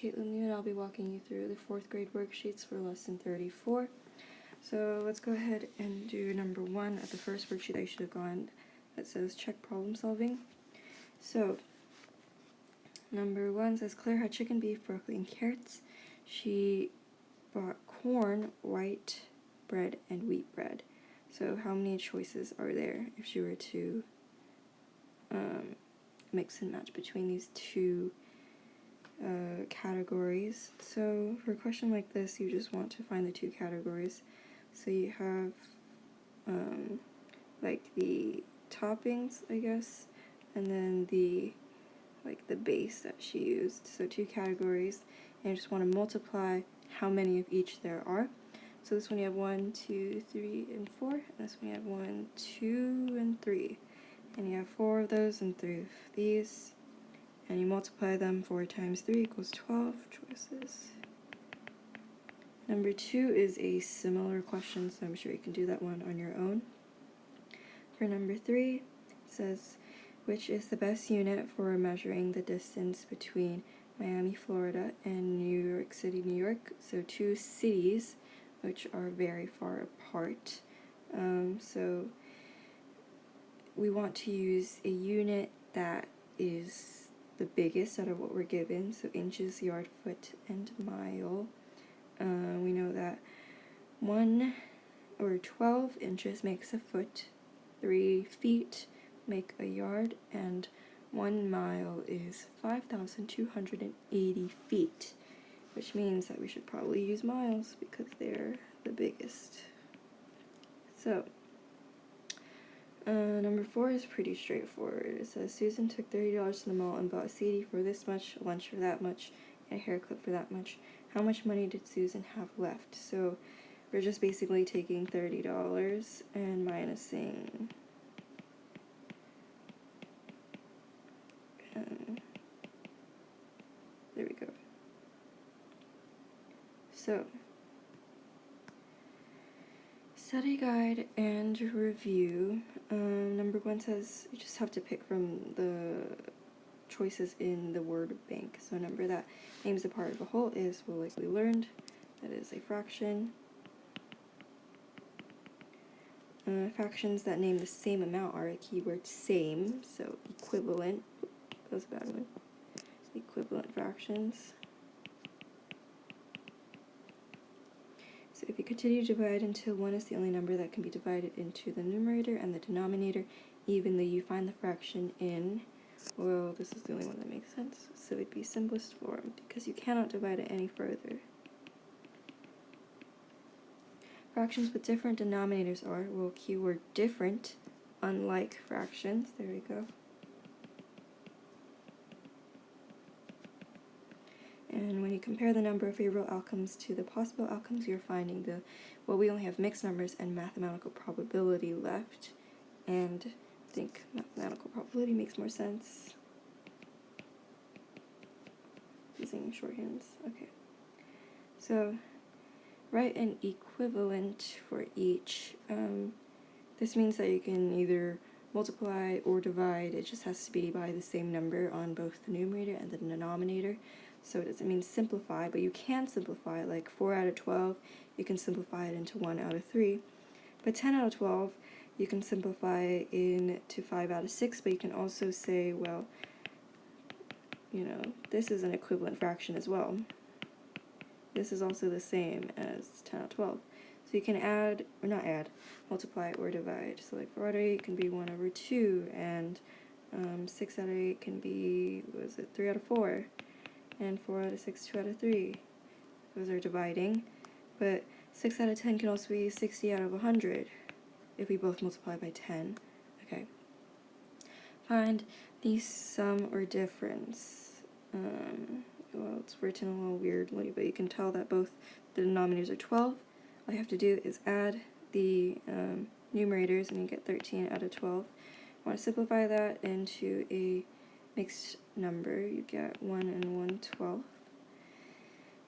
Katelyn Liu, and I'll be walking you through the 4th grade worksheets for lesson 34. So let's go ahead and do number 1 at the first worksheet I should have gone that says check problem solving. So number 1 says Claire had chicken, beef, broccoli, and carrots. She bought corn, white bread, and wheat bread. So how many choices are there if she were to mix and match between these two categories? So for a question like this, you just want to find the two categories. So you have like the toppings, I guess, and then the base that she used. So two categories, and you just want to multiply how many of each there are. So this one you have 1, 2, 3, and 4, and this one you have 1, 2, and 3, and you have 4 of those and 3 of these, and you multiply them. 4 times 3 equals 12 choices. Number 2 is a similar question, so I'm sure you can do that one on your own. For number 3, it says, which is the best unit for measuring the distance between Miami, Florida, and New York City, New York? So two cities which are very far apart. So we want to use a unit that is the biggest out of what we're given, so inches, yard, foot, and mile. We know that 12 inches makes a foot, 3 feet make a yard, and 1 mile is 5,280 feet, which means that we should probably use miles because they're the biggest. So number 4 is pretty straightforward. It says Susan took $30 to the mall and bought a CD for this much, lunch for that much, and a hair clip for that much. How much money did Susan have left? So we're just basically taking $30 and minusing there we go. So study guide and review. Number 1 says you just have to pick from the choices in the word bank. So a number that names a part of a whole is, well, like we learned, that is a fraction. Fractions that name the same amount are a keyword same, so equivalent. That was a bad one. Equivalent fractions. So if you continue to divide until 1 is the only number that can be divided into the numerator and the denominator evenly, you find the fraction in, well, this is the only one that makes sense, so it'd be simplest form because you cannot divide it any further. Fractions with different denominators are, well, keyword different, unlike fractions, there we go. And when you compare the number of favorable outcomes to the possible outcomes, you're finding we only have mixed numbers and mathematical probability left. And I think mathematical probability makes more sense using shorthands. Okay. So write an equivalent for each. This means that you can either multiply or divide. It just has to be by the same number on both the numerator and the denominator. So it doesn't mean simplify, but you can simplify, like 4 out of 12, you can simplify it into 1 out of 3. But 10 out of 12, you can simplify into 5 out of 6, but you can also say, well, this is an equivalent fraction as well. This is also the same as 10 out of 12. So you can add, or not add, multiply or divide. So like 4 out of 8 can be 1 over 2, and 6 out of 8 can be, 3 out of 4. And 4 out of 6, 2 out of 3. Those are dividing. But 6 out of 10 can also be 60 out of 100 if we both multiply by 10. Okay. Find the sum or difference. Well, it's written a little weirdly, but you can tell that both the denominators are 12. All you have to do is add the numerators, and you get 13 out of 12. I want to simplify that into a mixed number. You get 1 and 1/12.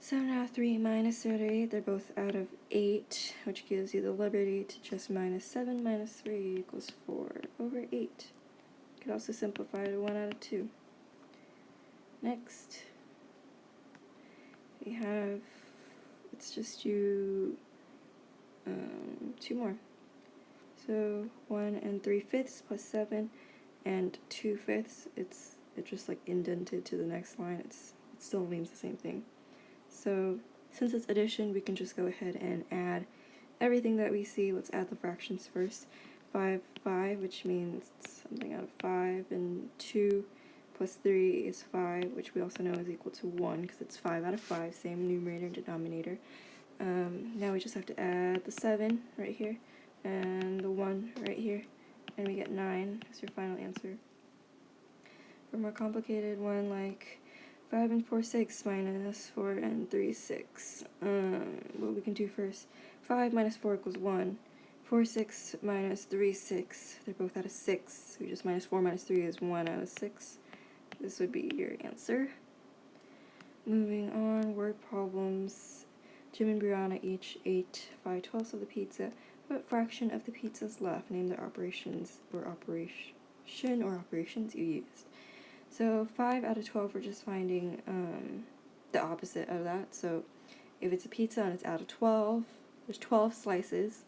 7 out of 3 minus 3 out of 8, they're both out of 8, which gives you the liberty to just minus 7 minus 3 equals 4 over 8. You could also simplify to 1 out of 2. Next, we have, let's just do 2 more. So 1 3/5 plus 7 and 2/5. It just like indented to the next line. It still means the same thing. So since it's addition, we can just go ahead and add everything that we see. Let's add the fractions first. 5, 5, which means something out of 5, and 2 plus 3 is 5, which we also know is equal to 1 because it's 5 out of 5, same numerator and denominator. Now we just have to add the 7 right here and the 1 right here, and we get 9 as your final answer. For a more complicated one, like 5 and 4, 6 minus 4 and 3, 6. What we can do first, 5 minus 4 equals 1. 4, 6 minus 3, 6. They're both out of 6. So just minus 4 minus 3 is 1 out of 6. This would be your answer. Moving on, word problems. Jim and Brianna each ate 5/12 of the pizza. What fraction of the pizza is left? Name the operations or operations you used. So 5 out of 12, we're just finding the opposite of that. So if it's a pizza and it's out of 12, there's 12 slices,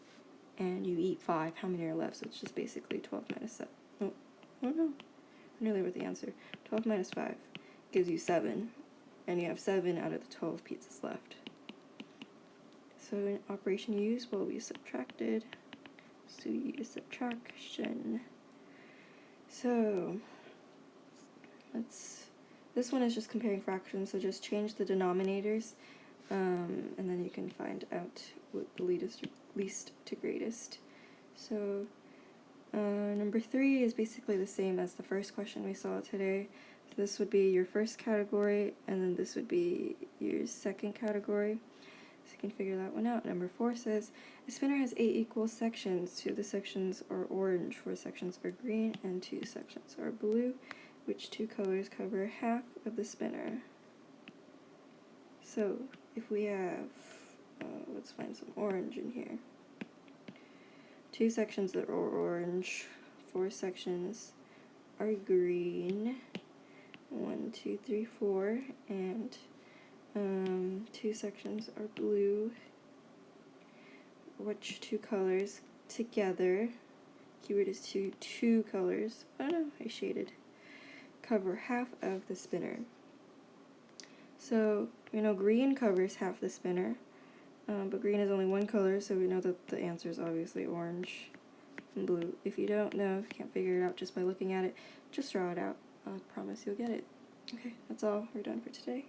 and you eat 5, how many are left? So it's just basically 12 minus 7. Oh no, nearly with the answer. 12 minus 5 gives you 7, and you have 7 out of the 12 pizzas left. So in operation used will be subtracted. So you use subtraction. So this one is just comparing fractions, so just change the denominators, and then you can find out what the least to greatest. So number 3 is basically the same as the first question we saw today. So this would be your first category, and then this would be your second category. So you can figure that one out. Number 4 says, a spinner has 8 equal sections. 2 of the sections are orange, 4 sections are green, and 2 sections are blue. Which 2 colors cover half of the spinner? So if we have, let's find some orange in here. 2 sections that are orange, 4 sections are green. 1, 2, 3, 4, and 2 sections are blue. Which 2 colors together? Keyword is 2 colors. Oh no, I shaded. Cover half of the spinner. So we know green covers half the spinner, but green is only one color, so we know that the answer is obviously orange and blue. If you don't know, if you can't figure it out just by looking at it, just draw it out. I promise you'll get it. Okay, that's all. We're done for today.